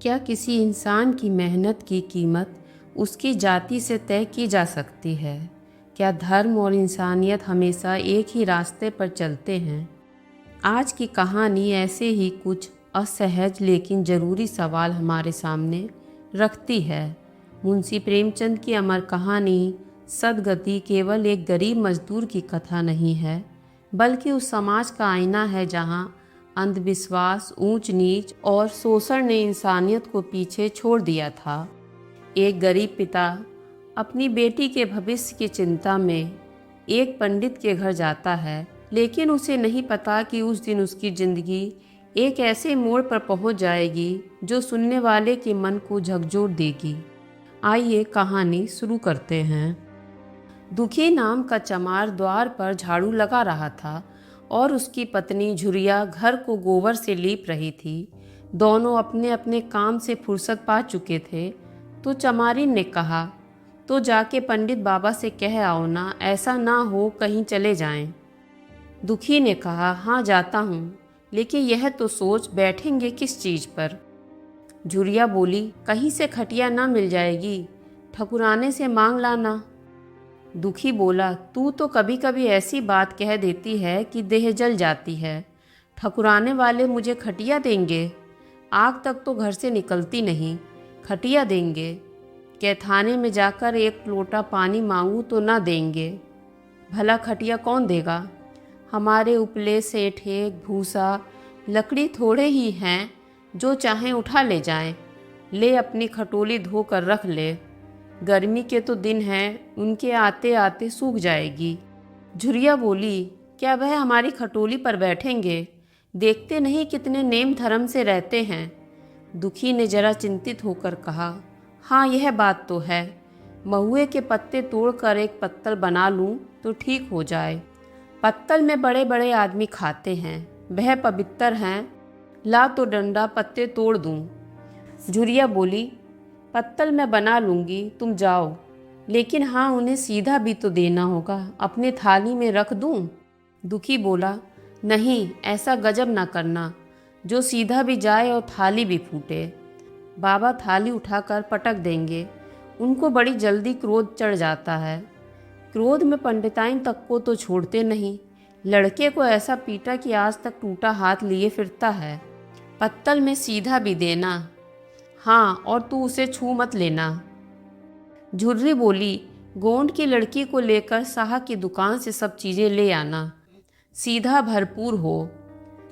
क्या किसी इंसान की मेहनत की कीमत उसकी जाति से तय की जा सकती है? क्या धर्म और इंसानियत हमेशा एक ही रास्ते पर चलते हैं? आज की कहानी ऐसे ही कुछ असहज लेकिन ज़रूरी सवाल हमारे सामने रखती है। मुंशी प्रेमचंद की अमर कहानी सदगति केवल एक गरीब मजदूर की कथा नहीं है, बल्कि उस समाज का आईना है जहां अंधविश्वास, ऊंच नीच और शोषण ने इंसानियत को पीछे छोड़ दिया था। एक गरीब पिता अपनी बेटी के भविष्य की चिंता में एक पंडित के घर जाता है, लेकिन उसे नहीं पता कि उस दिन उसकी जिंदगी एक ऐसे मोड़ पर पहुंच जाएगी जो सुनने वाले के मन को झकझोर देगी। आइए कहानी शुरू करते हैं। दुखी नाम का चमार द्वार पर झाड़ू लगा रहा था और उसकी पत्नी झुरिया घर को गोबर से लीप रही थी। दोनों अपने अपने काम से फुर्सत पा चुके थे तो चमारिन ने कहा, तो जाके पंडित बाबा से कह आओ ना, ऐसा ना हो कहीं चले जाएं। दुखी ने कहा, हाँ जाता हूँ, लेकिन यह तो सोच बैठेंगे किस चीज़ पर। झुरिया बोली, कहीं से खटिया ना मिल जाएगी, ठकुराने से मांग लाना। दुखी बोला, तू तो कभी कभी ऐसी बात कह देती है कि देह जल जाती है। ठकुराने वाले मुझे खटिया देंगे? आग तक तो घर से निकलती नहीं, खटिया देंगे? कैथाने में जाकर एक लोटा पानी मांगूं तो ना देंगे। भला खटिया कौन देगा? हमारे उपले सेठे भूसा लकड़ी थोड़े ही हैं, जो चाहें उठा ले जाएं। ले अपनी खटोली धोकर रख ले, गर्मी के तो दिन हैं, उनके आते आते सूख जाएगी। झुरिया बोली, क्या वह हमारी खटोली पर बैठेंगे? देखते नहीं कितने नेम धर्म से रहते हैं। दुखी ने जरा चिंतित होकर कहा, हाँ यह बात तो है, महुए के पत्ते तोड़कर एक पत्तल बना लूं तो ठीक हो जाए। पत्तल में बड़े बड़े आदमी खाते हैं, वह पवित्र हैं, ला तो डंडा पत्ते तोड़ दूं। झुरिया बोली, पत्तल मैं बना लूँगी, तुम जाओ, लेकिन हाँ उन्हें सीधा भी तो देना होगा, अपने थाली में रख दूँ? दुखी बोला, नहीं ऐसा गजब ना करना, जो सीधा भी जाए और थाली भी फूटे। बाबा थाली उठाकर पटक देंगे, उनको बड़ी जल्दी क्रोध चढ़ जाता है। क्रोध में पंडिताइन तक को तो छोड़ते नहीं, लड़के को ऐसा पीटा कि आज तक टूटा हाथ लिए फिरता है। पत्तल में सीधा भी देना, हाँ, और तू उसे छू मत लेना। झुर्री बोली, गोंड की लड़की को लेकर साहा की दुकान से सब चीज़ें ले आना, सीधा भरपूर हो,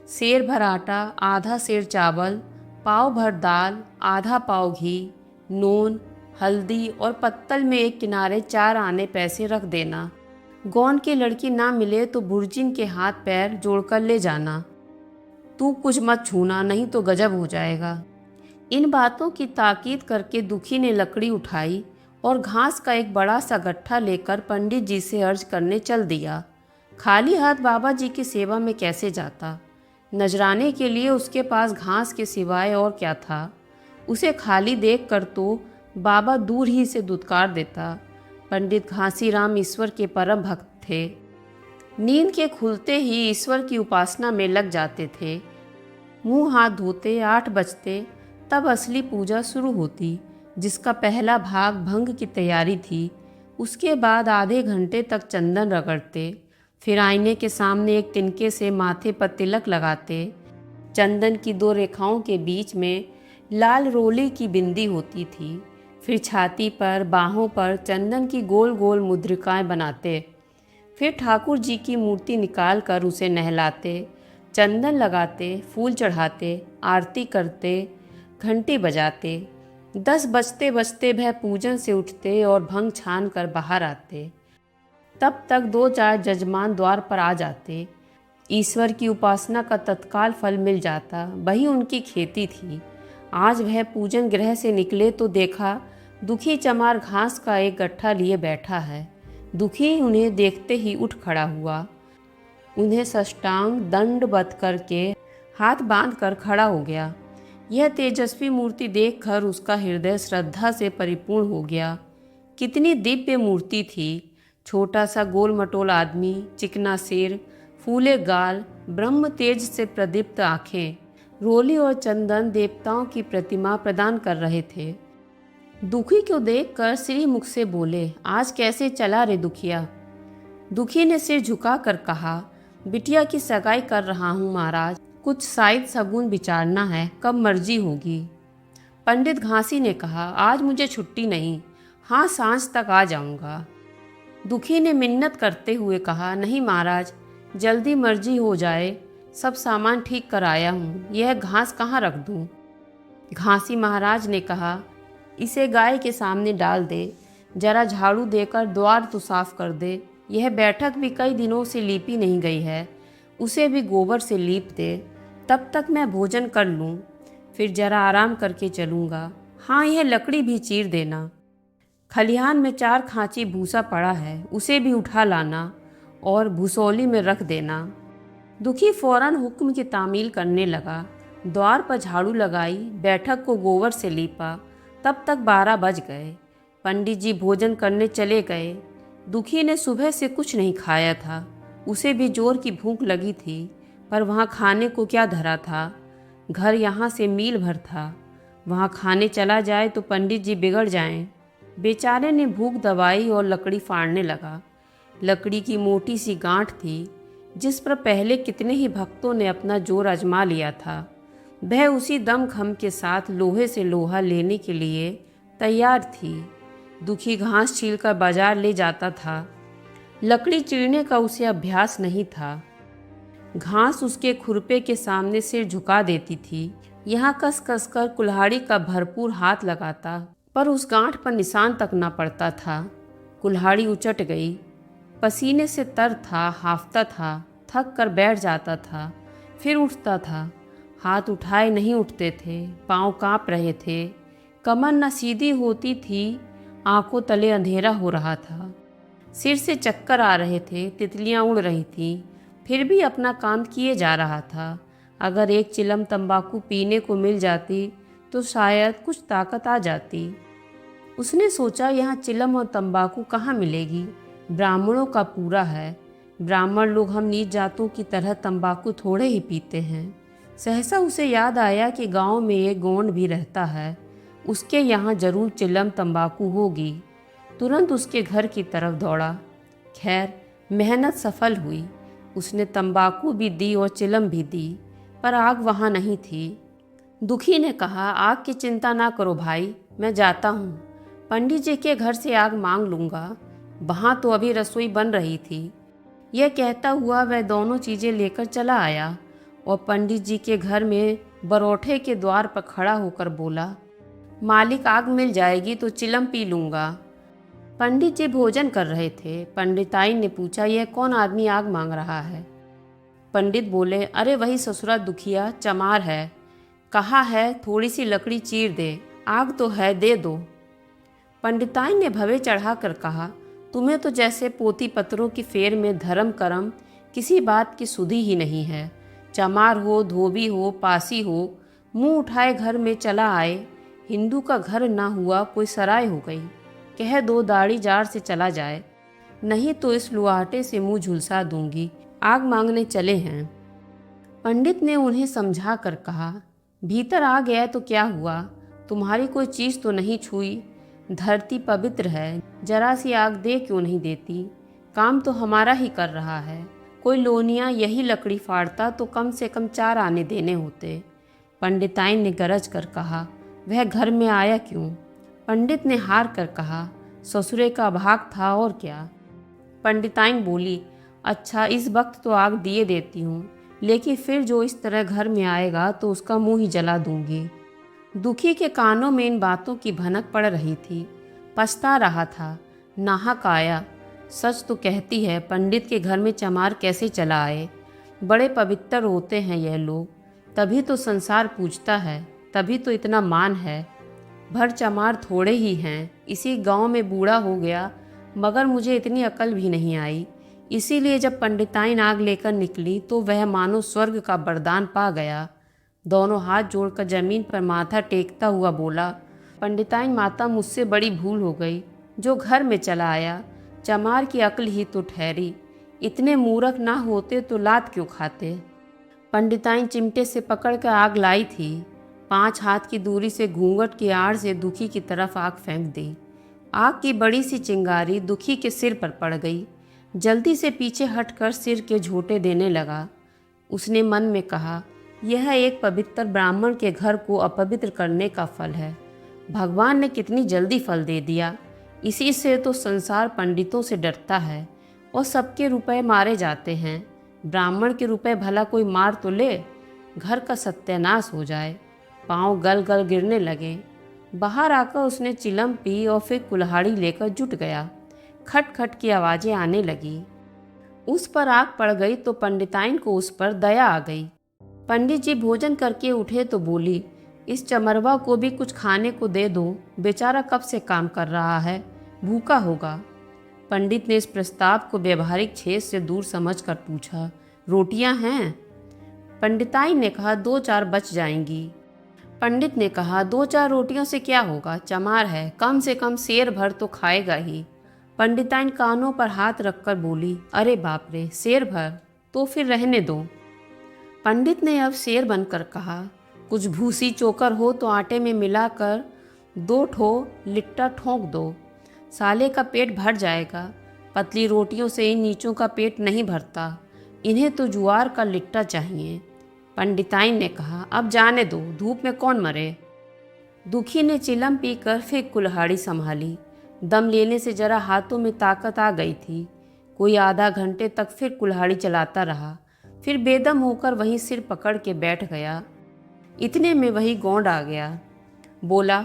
सेर भर आटा, आधा सेर चावल, पाव भर दाल, आधा पाव घी, नून, हल्दी और पत्तल में एक किनारे 4 आने पैसे रख देना। गोंड की लड़की ना मिले तो बुर्जिन के हाथ पैर जोड़कर ले जाना। तू कुछ मत छूना, नहीं तो गजब हो जाएगा। इन बातों की ताकीद करके दुखी ने लकड़ी उठाई और घास का एक बड़ा सा गट्ठा लेकर पंडित जी से अर्ज करने चल दिया। खाली हाथ बाबा जी की सेवा में कैसे जाता? नजराने के लिए उसके पास घास के सिवाय और क्या था? उसे खाली देख कर तो बाबा दूर ही से दुत्कार देता। पंडित घासीराम ईश्वर के परम भक्त थे। नींद के खुलते ही ईश्वर की उपासना में लग जाते थे। मुंह हाथ धोते 8 बजते, तब असली पूजा शुरू होती, जिसका पहला भाग भंग की तैयारी थी। उसके बाद आधे घंटे तक चंदन रगड़ते, फिर आईने के सामने एक तिनके से माथे पर तिलक लगाते। चंदन की 2 रेखाओं के बीच में लाल रोली की बिंदी होती थी। फिर छाती पर, बाहों पर चंदन की गोल गोल मुद्रिकाएं बनाते। फिर ठाकुर जी की मूर्ति निकाल कर उसे नहलाते, चंदन लगाते, फूल चढ़ाते, आरती करते, घंटी बजाते। 10 बजते बजते वह पूजन से उठते और भंग छान कर बाहर आते। तब तक 2-4 जजमान द्वार पर आ जाते। ईश्वर की उपासना का तत्काल फल मिल जाता, वही उनकी खेती थी। आज वह पूजन गृह से निकले तो देखा दुखी चमार घास का एक गट्ठा लिए बैठा है। दुखी उन्हें देखते ही उठ खड़ा हुआ, उन्हें साष्टांग दंडवत करके हाथ बांध कर खड़ा हो गया। यह तेजस्वी मूर्ति देखकर उसका हृदय श्रद्धा से परिपूर्ण हो गया। कितनी दिव्य मूर्ति थी! छोटा सा गोल मटोल आदमी, चिकना सिर, फूले गाल, ब्रह्म तेज से प्रदीप्त आँखें, रोली और चंदन देवताओं की प्रतिमा प्रदान कर रहे थे। दुखी को देखकर श्री मुख से बोले, आज कैसे चला रे दुखिया। दुखी ने सिर झुकाकर कहा, बिटिया की सगाई कर रहा हूँ महाराज, कुछ शायद शगुन विचारना है, कब मर्जी होगी। पंडित घासी ने कहा, आज मुझे छुट्टी नहीं, हाँ सांझ तक आ जाऊंगा। दुखी ने मिन्नत करते हुए कहा, नहीं महाराज, जल्दी मर्जी हो जाए, सब सामान ठीक कर आया हूँ, यह घास कहाँ रख दूँ। घासी महाराज ने कहा, इसे गाय के सामने डाल दे, जरा झाड़ू देकर द्वार तो साफ कर दे, यह बैठक भी कई दिनों से लीपी नहीं गई है, उसे भी गोबर से लीप दे, तब तक मैं भोजन कर लूँ, फिर जरा आराम करके चलूँगा। हाँ, यह लकड़ी भी चीर देना। खलिहान में 4 खांची भूसा पड़ा है, उसे भी उठा लाना और भूसौली में रख देना। दुखी फौरन हुक्म की तामील करने लगा। द्वार पर झाड़ू लगाई, बैठक को गोबर से लीपा, तब तक 12 बज गए। पंडित जी भोजन करने चले गए। दुखी ने सुबह से कुछ नहीं खाया था, उसे भी जोर की भूख लगी थी, पर वहाँ खाने को क्या धरा था। घर यहाँ से मील भर था, वहाँ खाने चला जाए तो पंडित जी बिगड़ जाएं। बेचारे ने भूख दबाई और लकड़ी फाड़ने लगा। लकड़ी की मोटी सी गांठ थी, जिस पर पहले कितने ही भक्तों ने अपना जोर आजमा लिया था। वह उसी दमखम के साथ लोहे से लोहा लेने के लिए तैयार थी। दुखी घास छीलकर बाजार ले जाता था। लकड़ी चीरने का उसे अभ्यास नहीं था। घास उसके खुरपे के सामने सिर झुका देती थी। यहाँ कस कस कर कुल्हाड़ी का भरपूर हाथ लगाता, पर उस गांठ पर निशान तक न पड़ता था। कुल्हाड़ी उचट गई। पसीने से तर था, हांफता था, थक कर बैठ जाता था, फिर उठता था। हाथ उठाए नहीं उठते थे, पाँव काँप रहे थे, कमर न सीधी होती थी, आंखों तले अंधेरा हो रहा था, सिर से चक्कर आ रहे थे, तितलियां उड़ रही थीं, फिर भी अपना काम किए जा रहा था। अगर एक चिलम तंबाकू पीने को मिल जाती तो शायद कुछ ताकत आ जाती। उसने सोचा, यहाँ चिलम और तंबाकू कहाँ मिलेगी, ब्राह्मणों का पूरा है। ब्राह्मण लोग हम नीच जातों की तरह तंबाकू थोड़े ही पीते हैं। सहसा उसे याद आया कि गांव में एक गोंड भी रहता है, उसके यहाँ जरूर चिलम तंबाकू होगी। तुरंत उसके घर की तरफ दौड़ा। खैर, मेहनत सफल हुई। उसने तंबाकू भी दी और चिलम भी दी, पर आग वहाँ नहीं थी। दुखी ने कहा, आग की चिंता ना करो भाई, मैं जाता हूँ, पंडित जी के घर से आग मांग लूँगा, वहाँ तो अभी रसोई बन रही थी। यह कहता हुआ वह दोनों चीज़ें लेकर चला आया और पंडित जी के घर में बरौठे के द्वार पर खड़ा होकर बोला, मालिक, आग मिल जाएगी तो चिलम पी लूँगा। पंडित जी भोजन कर रहे थे। पंडिताई ने पूछा, यह कौन आदमी आग मांग रहा है। पंडित बोले, अरे वही ससुरा दुखिया चमार है, कहा है थोड़ी सी लकड़ी चीर दे, आग तो है, दे दो। पंडिताई ने भवे चढ़ाकर कहा, तुम्हें तो जैसे पोती पत्रों की फेर में धर्म कर्म किसी बात की सुधि ही नहीं है। चमार हो, धोबी हो, पासी हो, मुंह उठाए घर में चला आए। हिंदू का घर ना हुआ कोई सराय हो गई, कह दो दाढ़ी जार से चला जाए, नहीं तो इस लुआटे से मुंह झुलसा दूंगी, आग मांगने चले हैं। पंडित ने उन्हें समझा कर कहा, भीतर आ गया तो क्या हुआ, तुम्हारी कोई चीज़ तो नहीं छुई, धरती पवित्र है, जरा सी आग दे क्यों नहीं देती, काम तो हमारा ही कर रहा है, कोई लोनिया यही लकड़ी फाड़ता तो कम से कम 4 आने देने होते। पंडिताइन ने गरज कर कहा, वह घर में आया क्यों। पंडित ने हार कर कहा, ससुरे का भाग था और क्या। पंडिताइन बोली, अच्छा इस वक्त तो आग दिए देती हूँ, लेकिन फिर जो इस तरह घर में आएगा तो उसका मुंह ही जला दूंगी। दुखी के कानों में इन बातों की भनक पड़ रही थी, पछता रहा था, नाहक आया। सच तो कहती है, पंडित के घर में चमार कैसे चला आए, बड़े पवित्र होते हैं यह लोग, तभी तो संसार पूजता है, तभी तो इतना मान है। भर चमार थोड़े ही हैं, इसी गांव में बूढ़ा हो गया, मगर मुझे इतनी अकल भी नहीं आई, इसीलिए जब पंडिताइन आग लेकर निकली तो वह मानो स्वर्ग का वरदान पा गया। दोनों हाथ जोड़कर जमीन पर माथा टेकता हुआ बोला, पंडिताइन माता, मुझसे बड़ी भूल हो गई, जो घर में चला आया, चमार की अक्ल ही तो ठहरी, इतने मूर्ख ना होते तो लात क्यों खाते। पंडिताइन चिमटे से पकड़ कर आग लाई थी। 5 हाथ की दूरी से घूंघट की आड़ से दुखी की तरफ आग फेंक दी। आग की बड़ी सी चिंगारी दुखी के सिर पर पड़ गई। जल्दी से पीछे हटकर सिर के झोंटे देने लगा। उसने मन में कहा, यह एक पवित्र ब्राह्मण के घर को अपवित्र करने का फल है। भगवान ने कितनी जल्दी फल दे दिया। इसी से तो संसार पंडितों से डरता है और सबके रुपए मारे जाते हैं। ब्राह्मण के रुपए भला कोई मार तो ले, घर का सत्यानाश हो जाए। पाँव गल गल गिरने लगे। बाहर आकर उसने चिलम पी और फिर कुल्हाड़ी लेकर जुट गया। खट खट की आवाज़ें आने लगी। उस पर आग पड़ गई तो पंडिताइन को उस पर दया आ गई। पंडित जी भोजन करके उठे तो बोली, इस चमरवा को भी कुछ खाने को दे दो, बेचारा कब से काम कर रहा है, भूखा होगा। पंडित ने इस प्रस्ताव को व्यवहारिक छेद से दूर समझकर पूछा, रोटियां हैं? पंडिताइन ने कहा, 2-4 बच जाएंगी। पंडित ने कहा, 2-4 रोटियों से क्या होगा, चमार है, कम से कम सेर भर तो खाएगा ही। पंडिताइन कानों पर हाथ रखकर बोली, अरे बाप रे, सेर भर? तो फिर रहने दो। पंडित ने अब शेर बनकर कहा, कुछ भूसी चोकर हो तो आटे में मिलाकर 2 ठो लिट्टा ठोंक दो, साले का पेट भर जाएगा। पतली रोटियों से इन नीचों का पेट नहीं भरता, इन्हें तो ज्वार का लिट्टा चाहिए। पंडिताइन ने कहा, अब जाने दो, धूप में कौन मरे। दुखी ने चिलम पीकर फिर कुल्हाड़ी संभाली। दम लेने से जरा हाथों में ताकत आ गई थी। कोई आधा घंटे तक फिर कुल्हाड़ी चलाता रहा, फिर बेदम होकर वहीं सिर पकड़ के बैठ गया। इतने में वही गौंड आ गया। बोला,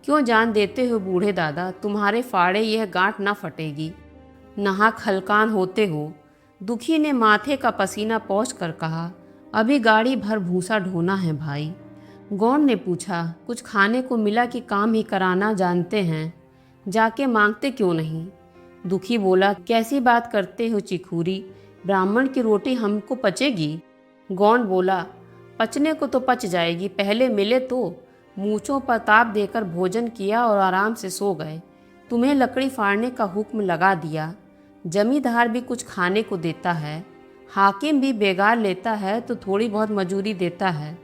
क्यों जान देते हो बूढ़े दादा, तुम्हारे फाड़े यह गांठ ना फटेगी, नहाक हलकान होते हो। दुखी ने माथे का पसीना पोंछ कर कहा, अभी गाड़ी भर भूसा ढोना है भाई। गौंड ने पूछा, कुछ खाने को मिला कि काम ही कराना जानते हैं, जाके मांगते क्यों नहीं। दुखी बोला, कैसी बात करते हो चिखूरी, ब्राह्मण की रोटी हमको पचेगी। गौंड बोला, पचने को तो पच जाएगी, पहले मिले तो। मूँछों पर ताप देकर भोजन किया और आराम से सो गए। तुम्हें लकड़ी फाड़ने का हुक्म लगा दिया। जमींदार भी कुछ खाने को देता है, हाकिम भी बेगार लेता है तो थोड़ी बहुत मजूरी देता है।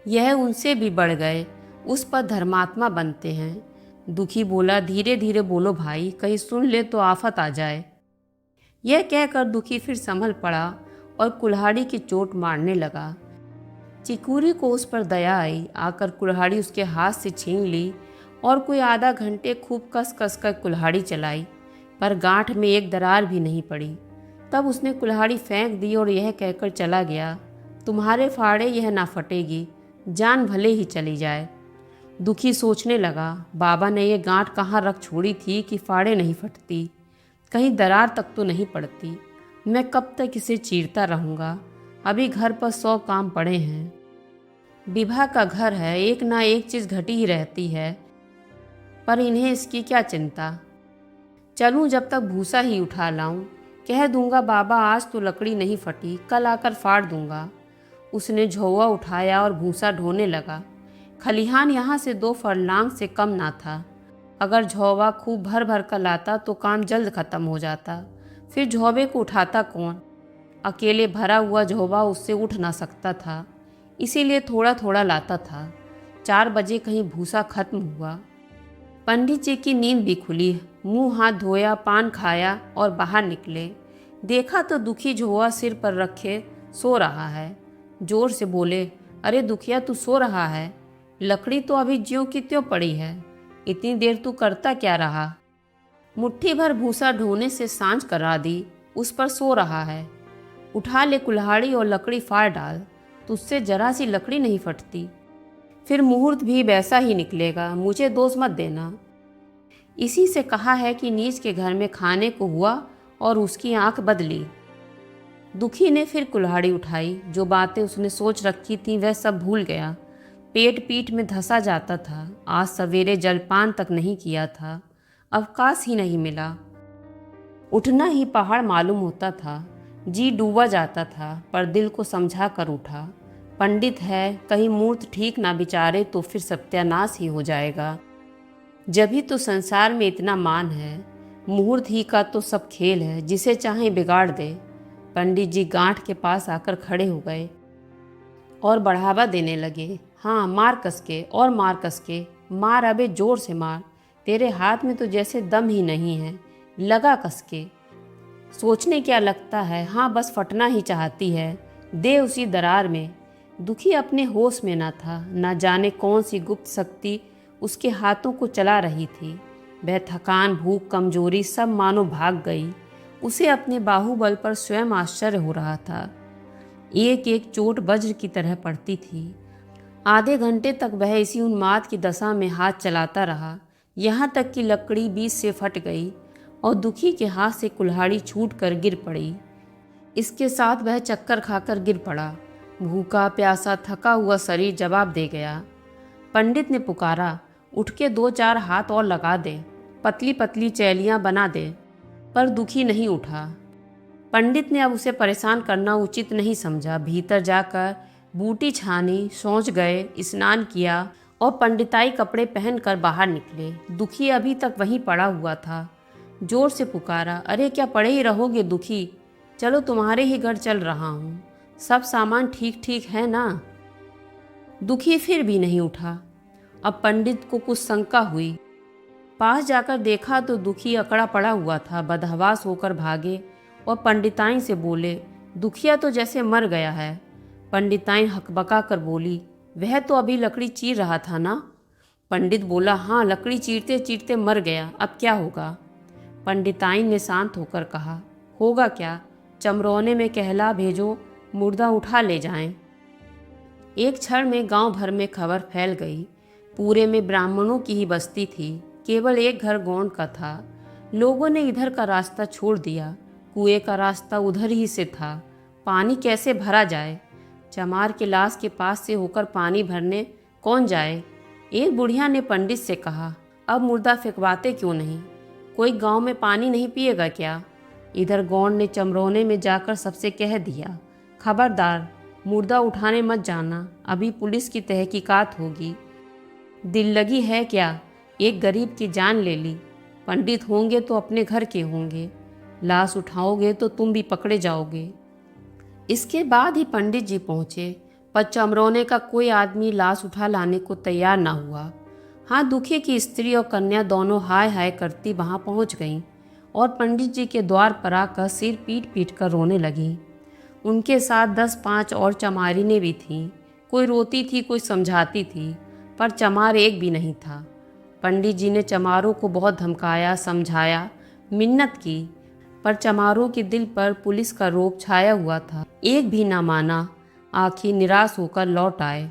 यह उनसे भी बढ़ गए, उस पर धर्मात्मा बनते हैं। दुखी बोला, धीरे धीरे बोलो भाई, कहीं सुन ले तो आफत आ जाए। यह कहकर दुखी फिर संभल पड़ा और कुल्हाड़ी की चोट मारने लगा। चिकूरी को उस पर दया आई, आकर कुल्हाड़ी उसके हाथ से छीन ली और कोई आधा घंटे खूब कस कस कर कुल्हाड़ी चलाई, पर गांठ में एक दरार भी नहीं पड़ी। तब उसने कुल्हाड़ी फेंक दी और यह कहकर चला गया, तुम्हारे फाड़े यह ना फटेगी, जान भले ही चली जाए। दुखी सोचने लगा, बाबा ने यह गांठ कहाँ रख छोड़ी थी कि फाड़े नहीं फटती, कहीं दरार तक तो नहीं पड़ती। मैं कब तक इसे चीरता रहूँगा, अभी घर पर 100 काम पड़े हैं। विवाह का घर है, एक ना एक चीज़ घटी ही रहती है, पर इन्हें इसकी क्या चिंता। चलूँ जब तक भूसा ही उठा लाऊं, कह दूंगा बाबा आज तो लकड़ी नहीं फटी, कल आकर फाड़ दूंगा। उसने झोवा उठाया और भूसा ढोने लगा। खलिहान यहाँ से 2 फरलांग से कम ना था। अगर झोवा खूब भर भर कर लाता तो काम जल्द खत्म हो जाता। फिर झोवे को उठाता कौन, अकेले भरा हुआ झोवा उससे उठ ना सकता था, इसीलिए थोड़ा थोड़ा लाता था। 4 बजे कहीं भूसा खत्म हुआ। पंडित जी की नींद भी खुली, मुंह हाथ धोया, पान खाया और बाहर निकले। देखा तो दुखी झोवा सिर पर रखे सो रहा है। जोर से बोले, अरे दुखिया, तू सो रहा है? लकड़ी तो अभी ज्यों की त्यों पड़ी है, इतनी देर तू करता क्या रहा? मुट्ठी भर भूसा ढोने से सांझ करा दी, उस पर सो रहा है। उठा ले कुल्हाड़ी और लकड़ी फाड़ डाल, तुझसे जरा सी लकड़ी नहीं फटती। फिर मुहूर्त भी वैसा ही निकलेगा, मुझे दोष मत देना। इसी से कहा है कि नीच के घर में खाने को हुआ और उसकी आंख बदली। दुखी ने फिर कुल्हाड़ी उठाई। जो बातें उसने सोच रखी थी वह सब भूल गया। पेट पीठ में धंसा जाता था। आज सवेरे जलपान तक नहीं किया था, अवकाश ही नहीं मिला। उठना ही पहाड़ मालूम होता था। जी डूबा जाता था, पर दिल को समझा कर उठा। पंडित है, कहीं मूर्त ठीक ना विचारे तो फिर सत्यानाश ही हो जाएगा। जब ही तो संसार में इतना मान है, मुहूर्त ही का तो सब खेल है, जिसे चाहे बिगाड़ दे। पंडित जी गांठ के पास आकर खड़े हो गए। और बढ़ावा देने लगे। हाँ, मार कस के और मार कस के, मार अबे जोर से मार, तेरे हाथ में तो जैसे दम ही नहीं है, लगा कस के। सोचने क्या लगता है, हाँ बस फटना ही चाहती है, दे उसी दरार में। दुखी अपने होश में न था, न जाने कौन सी गुप्त शक्ति उसके हाथों को चला रही थी। वह थकान, भूख, कमजोरी सब मानो भाग गई। उसे अपने बाहुबल पर स्वयं आश्चर्य हो रहा था। एक एक चोट वज्र की तरह पड़ती थी। आधे घंटे तक वह इसी उन्माद की दशा में हाथ चलाता रहा, यहाँ तक कि लकड़ी बीच से फट गई और दुखी के हाथ से कुल्हाड़ी छूटकर गिर पड़ी। इसके साथ वह चक्कर खाकर गिर पड़ा। भूखा प्यासा थका हुआ शरीर जवाब दे गया। पंडित ने पुकारा, उठ के 2-4 हाथ और लगा दे, पतली पतली चैलियाँ बना दे। पर दुखी नहीं उठा। पंडित ने अब उसे परेशान करना उचित नहीं समझा। भीतर जाकर बूटी छानी, शौच गए, स्नान किया और पंडिताई कपड़े पहनकर बाहर निकले। दुखी अभी तक वहीं पड़ा हुआ था। जोर से पुकारा, अरे क्या पड़े ही रहोगे दुखी, चलो तुम्हारे ही घर चल रहा हूँ, सब सामान ठीक ठीक है ना। दुखी फिर भी नहीं उठा। अब पंडित को कुछ शंका हुई। पास जाकर देखा तो दुखी अकड़ा पड़ा हुआ था। बदहवास होकर भागे और पंडिताइन से बोले, दुखिया तो जैसे मर गया है। पंडिताइन हकबका कर बोली, वह तो अभी लकड़ी चीर रहा था ना। पंडित बोला, हाँ लकड़ी चीरते चीरते मर गया, अब क्या होगा। पंडिताइन ने शांत होकर कहा, होगा क्या, चमरौने में कहला भेजो, मुर्दा उठा ले जाएं। एक क्षण में गांव भर में खबर फैल गई। पूरे में ब्राह्मणों की ही बस्ती थी। केवल एक घर गौंड का था। लोगों ने इधर का रास्ता छोड़ दिया। कुएं का रास्ता उधर ही से था। पानी कैसे भरा जाए। चमार के लाश के पास से होकर पानी भरने कौन जाए। एक बुढ़िया ने पंडित से कहा, अब मुर्दा फेंकवाते क्यों नहीं, कोई गांव में पानी नहीं पिएगा क्या। इधर गौंड ने चमरौने में जाकर सबसे कह दिया, खबरदार मुर्दा उठाने मत जाना, अभी पुलिस की तहकीकात होगी। दिल लगी है क्या, एक गरीब की जान ले ली। पंडित होंगे तो अपने घर के होंगे, लाश उठाओगे तो तुम भी पकड़े जाओगे। इसके बाद ही पंडित जी पहुँचे, पर चमरौने का कोई आदमी लाश उठा लाने को तैयार ना हुआ। हाँ, दुखी की स्त्री और कन्या दोनों हाय हाय करती वहाँ पहुँच गईं और पंडित जी के द्वार पर आकर सिर पीट पीट कर रोने लगीं। उनके साथ 10-5 और चमारिनें भी थीं। कोई रोती थी, कोई समझाती थी, पर चमार एक भी नहीं था। पंडित जी ने चमारों को बहुत धमकाया, समझाया, मिन्नत की, पर चमारों के दिल पर पुलिस का रोब छाया हुआ था। एक भी ना माना। आखिर निराश होकर लौट आए।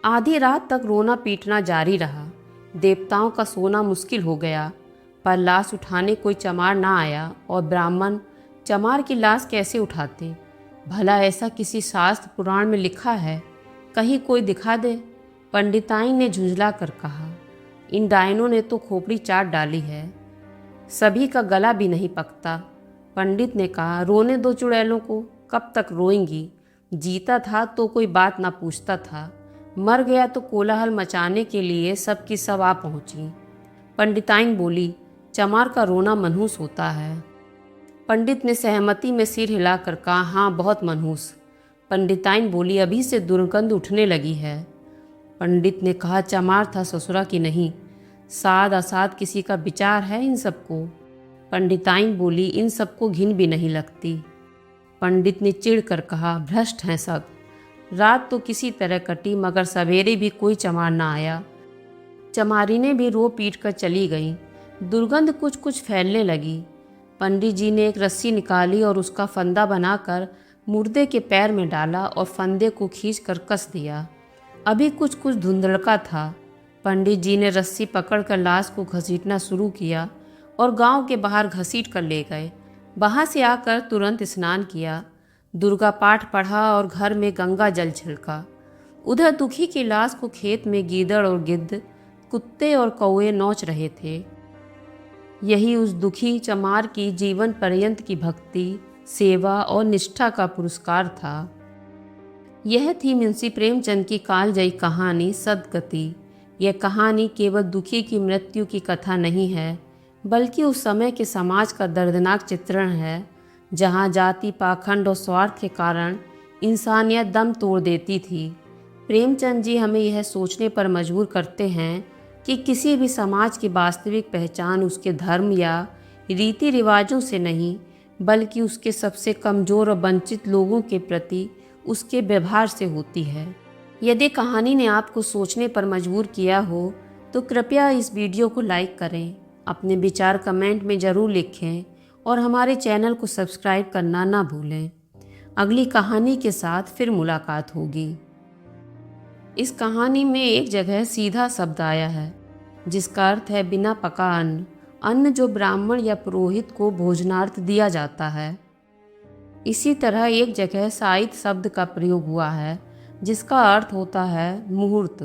आधी रात तक रोना पीटना जारी रहा। देवताओं का सोना मुश्किल हो गया, पर लाश उठाने कोई चमार ना आया। और ब्राह्मण चमार की लाश कैसे उठाते। भला ऐसा किसी शास्त्र पुराण में लिखा है, कहीं कोई दिखा दे। पंडिताइन ने झुंझला कर कहा, इन डायनों ने तो खोपड़ी चाट डाली है, सभी का गला भी नहीं पकता। पंडित ने कहा, रोने दो चुड़ैलों को, कब तक रोएंगी। जीता था तो कोई बात ना पूछता था, मर गया तो कोलाहल मचाने के लिए सबकी सब आ पहुंची। पंडिताइन बोली, चमार का रोना मनहूस होता है। पंडित ने सहमति में सिर हिलाकर कहा, हाँ बहुत मनहूस। पंडिताइन बोली, अभी से दुर्गंध उठने लगी है। पंडित ने कहा, चमार था ससुरा की नहीं, साद असाद किसी का विचार है इन सबको। पंडिताइन बोली, इन सबको घिन भी नहीं लगती। पंडित ने चिढ़ कर कहा, भ्रष्ट हैं सब। रात तो किसी तरह कटी, मगर सवेरे भी कोई चमार ना आया। चमारिनें भी रो पीट कर चली गईं। दुर्गंध कुछ कुछ फैलने लगी। पंडित जी ने एक रस्सी निकाली और उसका फंदा बनाकर मुर्दे के पैर में डाला और फंदे को खींचकर कस दिया। अभी कुछ कुछ धुंधलका था। पंडित जी ने रस्सी पकड़कर लाश को घसीटना शुरू किया और गांव के बाहर घसीट कर ले गए। वहां से आकर तुरंत स्नान किया, दुर्गा पाठ पढ़ा और घर में गंगा जल छिड़का। उधर दुखी की लाश को खेत में गीदड़ और गिद्ध, कुत्ते और कौवे नोच रहे थे। यही उस दुखी चमार की जीवन पर्यंत की भक्ति, सेवा और निष्ठा का पुरस्कार था। यह थी मुंशी प्रेमचंद की कालजयी कहानी सदगति। यह कहानी केवल दुखी की मृत्यु की कथा नहीं है, बल्कि उस समय के समाज का दर्दनाक चित्रण है, जहाँ जाति, पाखंड और स्वार्थ के कारण इंसानियत दम तोड़ देती थी। प्रेमचंद जी हमें यह सोचने पर मजबूर करते हैं कि किसी भी समाज की वास्तविक पहचान उसके धर्म या रीति रिवाजों से नहीं, बल्कि उसके सबसे कमज़ोर और वंचित लोगों के प्रति उसके व्यवहार से होती है। यदि कहानी ने आपको सोचने पर मजबूर किया हो तो कृपया इस वीडियो को लाइक करें, अपने विचार कमेंट में ज़रूर लिखें और हमारे चैनल को सब्सक्राइब करना ना भूलें। अगली कहानी के साथ फिर मुलाकात होगी। इस कहानी में एक जगह सीधा शब्द आया है जिसका अर्थ है बिना पका अन्न, अन्न जो ब्राह्मण या पुरोहित को भोजनार्थ दिया जाता है। इसी तरह एक जगह साइत शब्द का प्रयोग हुआ है जिसका अर्थ होता है मुहूर्त।